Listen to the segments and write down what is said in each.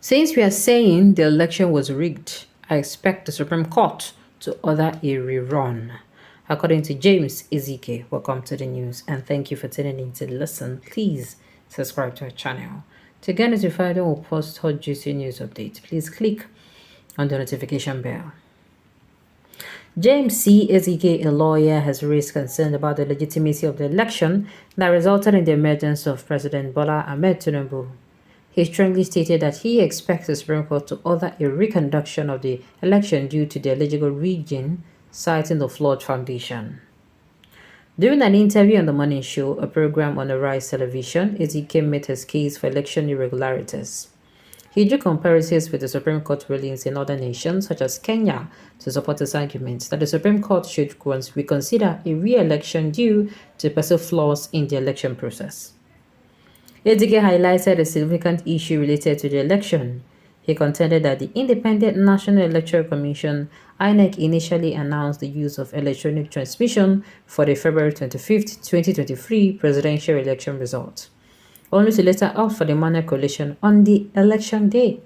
Since we are saying the election was rigged, I expect the Supreme Court to order a rerun. According to James Ezike, welcome to the news and thank you for tuning in to listen. Please subscribe to our channel. To get notified when we post hot juicy news updates, please click on the notification bell. James C. Ezike, a lawyer, has raised concern about the legitimacy of the election that resulted in the emergence of President Bola Ahmed Tinubu. He strongly stated that he expects the Supreme Court to order a reconduction of the election due to the alleged rigging, citing the flawed foundation. During an interview on The Morning Show, a program on Arise Television, Ezike made his case for election irregularities. He drew comparisons with the Supreme Court rulings in other nations, such as Kenya, to support his argument that the Supreme Court should reconsider a re-election due to perceived flaws in the election process. Ezike highlighted a significant issue related to the election. He contended that the Independent National Electoral Commission, INEC, initially announced the use of electronic transmission for the February 25, 2023 presidential election results, only to later opt for the manual collation on the election day.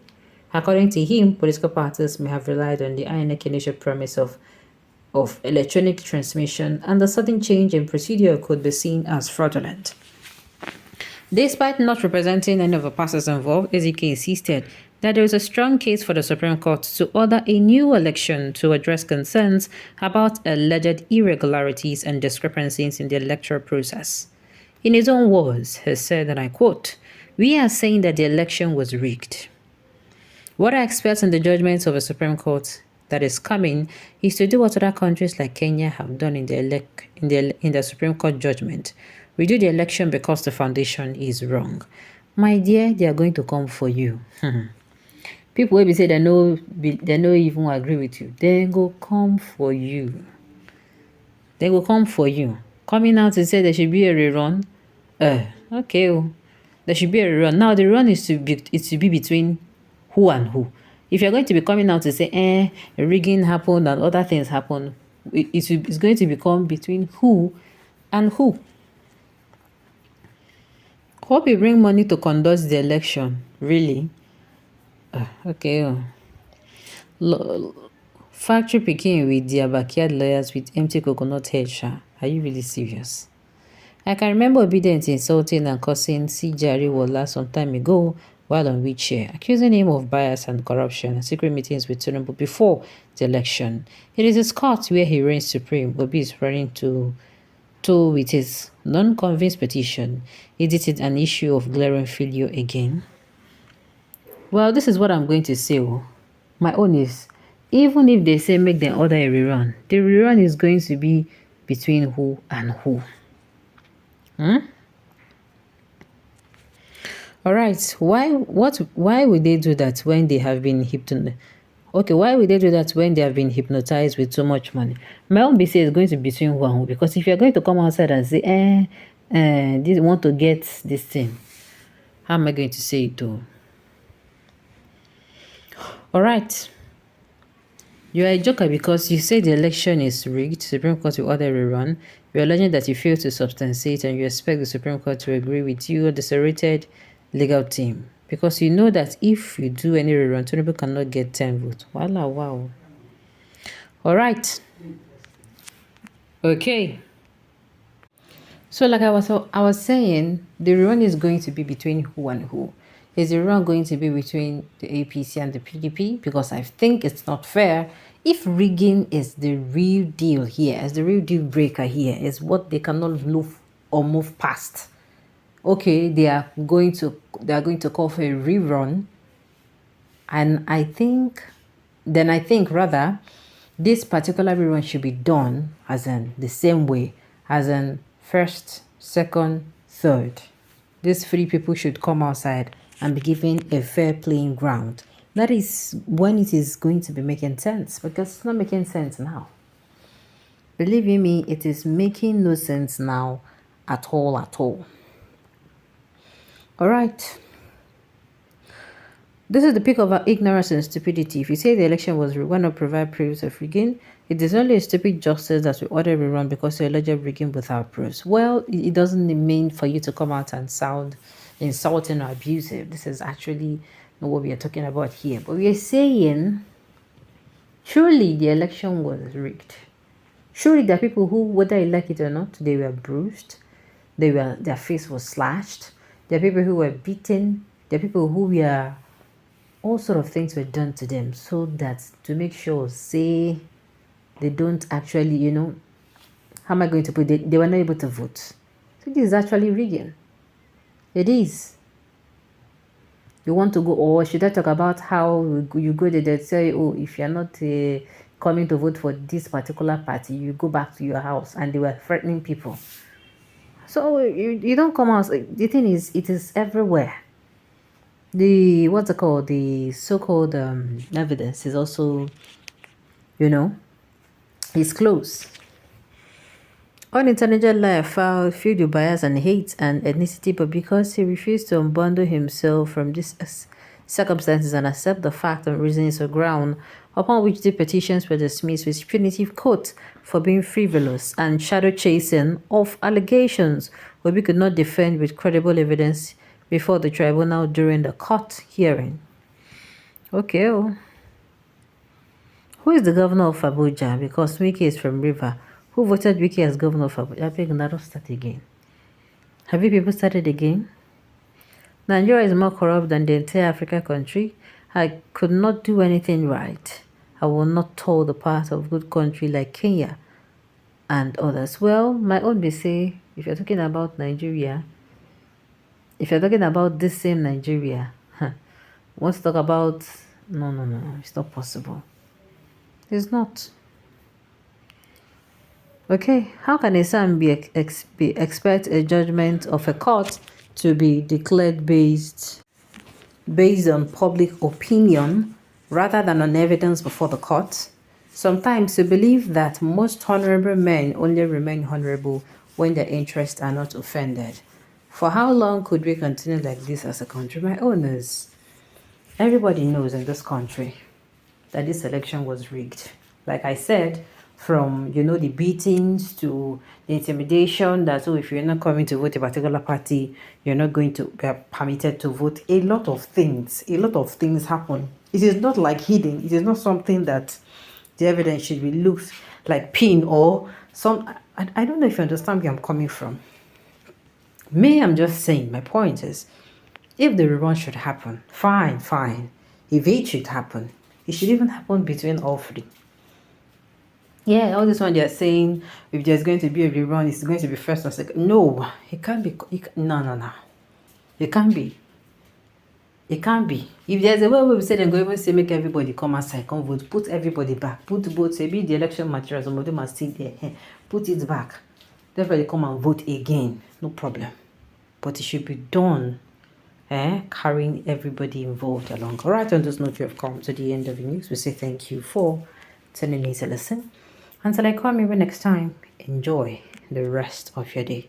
According to him, political parties may have relied on the INEC initial promise of electronic transmission, and the sudden change in procedure could be seen as fraudulent. Despite not representing any of the parties involved, Ezike insisted that there is a strong case for the Supreme Court to order a new election to address concerns about alleged irregularities and discrepancies in the electoral process. In his own words, he said, and I quote, "We are saying that the election was rigged. What I expect in the judgments of the Supreme Court that is coming is to do what other countries like Kenya have done in the Supreme Court judgment. We do the election because the foundation is wrong." My dear, they are going to come for you. People will be say they no even agree with you. They go come for you. They will come for you. Coming out to say there should be a rerun. Okay. There should be a rerun. Now the rerun is to be between who and who. If you're going to be coming out to say, rigging happened and other things happened, it's going to become between who and who. Hope you bring money to conduct the election. Really? Okay. Factory picking with their backyard lawyers with empty coconut head. Are you really serious? I can remember Obedient insulting and cursing Jari Wola some time ago while on wheelchair, accusing him of bias and corruption and secret meetings with Tinubu before the election. It is his court where he reigns supreme. Obi is running to with his non-convinced petition. Is it an issue of glaring failure again? Well, this is what I'm going to say. My own is, even if they say make them order a rerun, the rerun is going to be between who and who. All right. Why would they do that when they have been hypnotized? Okay, why would they do that when they have been hypnotized with so much money? My own BC is going to be between who and who, because if you're going to come outside and say, this want to get this thing, how am I going to say it though? All right. You are a joker because you say the election is rigged. Supreme Court will order a rerun. You're alleging that you fail to substantiate and you expect the Supreme Court to agree with you or the serrated legal team. Because you know that if you do any rerun, Tinubu cannot get 10 votes. Wow. All right. Okay. So like I was saying, the rerun is going to be between who and who. Is the rerun going to be between the APC and the PDP? Because I think it's not fair. If rigging is the real deal here, is the real deal breaker here, is what they cannot move past. Okay, they are going to call for a rerun, and I think rather this particular rerun should be done as in the same way as in first, second, third. These three people should come outside and be given a fair playing ground. That is when it is going to be making sense, because it's not making sense now. Believe you me, it is making no sense now at all. All right. This is the peak of our ignorance and stupidity. If you say the election was rigged, why not provide proofs of rigging? It is only a stupid justice that will order a rerun because you alleged rigging without proofs. Well, it doesn't mean for you to come out and sound insulting or abusive. This is actually not what we are talking about here. But we are saying, surely the election was rigged. Surely there are people who, whether you like it or not, they were bruised. Their face was slashed. There are people who were beaten. There are people who were, all sort of things were done to them so that to make sure, say, they don't actually, how am I going to put it? They were not able to vote. So this is actually rigging. It is. You want to go, or should I talk about how you go there, they say, oh, if you're not coming to vote for this particular party, you go back to your house, and they were threatening people. So you don't come out. The thing is, it is everywhere. The, what's it called? The so-called evidence is also, is close. Unintelligent liar filed fueled with bias and hate and ethnicity, but because he refused to unbundle himself from these circumstances and accept the fact and reasons or ground upon which the petitions were dismissed with punitive quote for being frivolous and shadow chasing of allegations Obi could not defend with credible evidence before the tribunal during the court hearing. Okay. Who is the governor of Abuja? Because Wike is from River. Who voted Wike as governor of Abuja? I beg, not start again. Have you people started again? Nigeria is more corrupt than the entire African country. I could not do anything right. I will not toll the path of good country like Kenya and others. Well, my own may say, if you're talking about Nigeria, if you're talking about this same Nigeria, want to talk about, no, it's not possible. It's not. Okay, how can a son expect a judgment of a court to be declared based on public opinion rather than on evidence before the court? Sometimes we believe that most honorable men only remain honorable when their interests are not offended. For how long could we continue like this as a country? My owners, everybody knows in this country that this election was rigged. Like I said, from the beatings to the intimidation that, oh, if you're not coming to vote a particular party, you're not going to be permitted to vote. A lot of things happen. It is not like hidden. It is not something that the evidence should be looked like pin or some. I don't know if you understand where I'm coming from. I'm just saying, my point is, if the rerun should happen, fine. If it should happen, it should even happen between all three. Yeah, all this one they're saying, if there's going to be a rerun, it's going to be first or second. No, it can't be. No. It can't be. It can't be. If there's a way we say then go even say make everybody come outside, come vote, put everybody back, put votes, maybe the election materials, some of them are still there. Put it back. Everybody come and vote again. No problem. But it should be done. Carrying everybody involved along. All right, on this note, we have come to the end of the news. We say thank you for turning in to listen. Until I come here next time, enjoy the rest of your day.